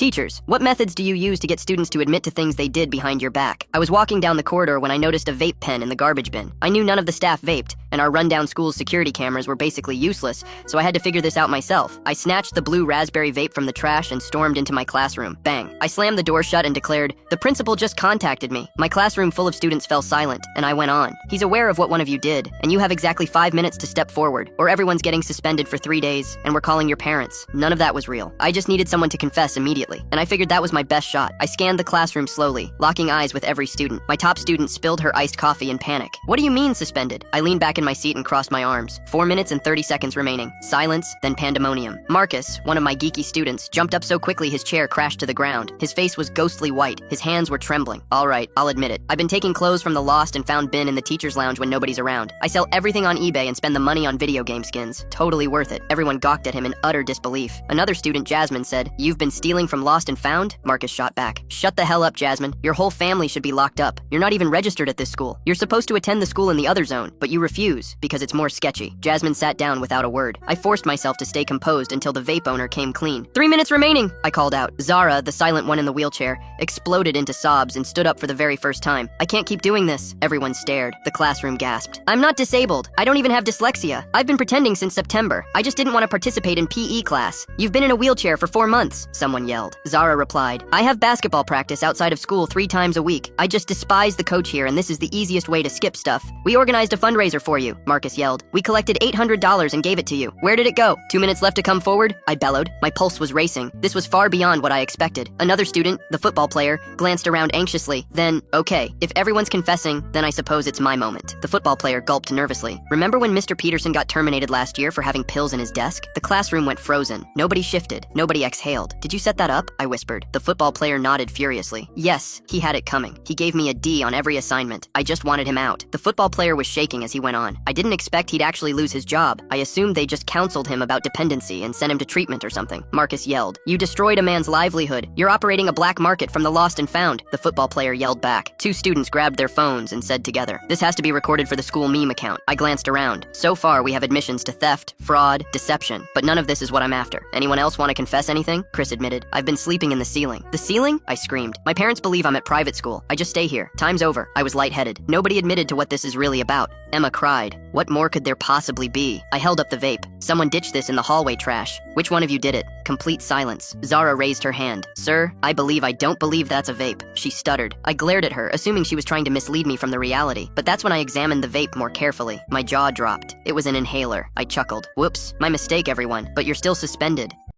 Teachers, what methods do you use to get students to admit to things they did behind your back? I was walking down the corridor when I noticed a vape pen in the garbage bin. I knew none of the staff vaped, and our rundown school's security cameras were basically useless, so I had to figure this out myself. I snatched the blue raspberry vape from the trash and stormed into my classroom. Bang. I slammed the door shut and declared, "The principal just contacted me." My classroom full of students fell silent, and I went on. "He's aware of what one of you did, and you have exactly 5 minutes to step forward, or everyone's getting suspended for 3 days, and we're calling your parents." None of that was real. I just needed someone to confess immediately, and I figured that was my best shot. I scanned the classroom slowly, locking eyes with every student. My top student spilled her iced coffee in panic. "What do you mean suspended?" I leaned back in my seat and crossed my arms. 4 minutes and 30 seconds remaining. Silence, then pandemonium. Marcus, one of my geeky students, jumped up so quickly his chair crashed to the ground. His face was ghostly white. His hands were trembling. "All right, I'll admit it. I've been taking clothes from the lost and found bin in the teacher's lounge when nobody's around. I sell everything on eBay and spend the money on video game skins. Totally worth it." Everyone gawked at him in utter disbelief. Another student, Jasmine, said, "You've been stealing from lost and found?" Marcus shot back. "Shut the hell up, Jasmine. Your whole family should be locked up. You're not even registered at this school. You're supposed to attend the school in the other zone, but you refuse because it's more sketchy." Jasmine sat down without a word. I forced myself to stay composed until the vape owner came clean. "3 minutes remaining," I called out. Zara, the silent one in the wheelchair, exploded into sobs and stood up for the very first time. "I can't keep doing this." Everyone stared. The classroom gasped. "I'm not disabled. I don't even have dyslexia. I've been pretending since September. I just didn't want to participate in PE class." "You've been in a wheelchair for 4 months," someone yelled. Zara replied, "I have basketball practice outside of school 3 times a week. I just despise the coach here, and this is the easiest way to skip stuff." "We organized a fundraiser for you," Marcus yelled. "We collected $800 and gave it to you. Where did it go?" "2 minutes left to come forward," I bellowed. My pulse was racing. This was far beyond what I expected. Another student, the football player, glanced around anxiously. Then, okay, if everyone's confessing, then I suppose it's my moment. The football player gulped nervously. "Remember when Mr. Peterson got terminated last year for having pills in his desk?" The classroom went frozen. Nobody shifted. Nobody exhaled. "Did you set that up?" I whispered. The football player nodded furiously. "Yes, he had it coming. He gave me a D on every assignment. I just wanted him out." The football player was shaking as he went on. "I didn't expect he'd actually lose his job. I assumed they just counseled him about dependency and sent him to treatment or something." Marcus yelled. "You destroyed a man's livelihood. You're operating a black market from the lost and found." The football player yelled back. 2 students grabbed their phones and said together, "This has to be recorded for the school meme account." I glanced around. So far, we have admissions to theft, fraud, deception, but none of this is what I'm after. "Anyone else want to confess anything?" Chris admitted. "I've been sleeping in the ceiling." "The ceiling?" I screamed. "My parents believe I'm at private school. I just stay here. Time's over." I was lightheaded. Nobody admitted to what this is really about. Emma cried. "What more could there possibly be?" I held up the vape. "Someone ditched this in the hallway trash. Which one of you did it?" Complete silence. Zara raised her hand. "Sir, I don't believe that's a vape." She stuttered. I glared at her, assuming she was trying to mislead me from the reality. But that's when I examined the vape more carefully. My jaw dropped. It was an inhaler. I chuckled. "Whoops, my mistake, everyone. But you're still suspended."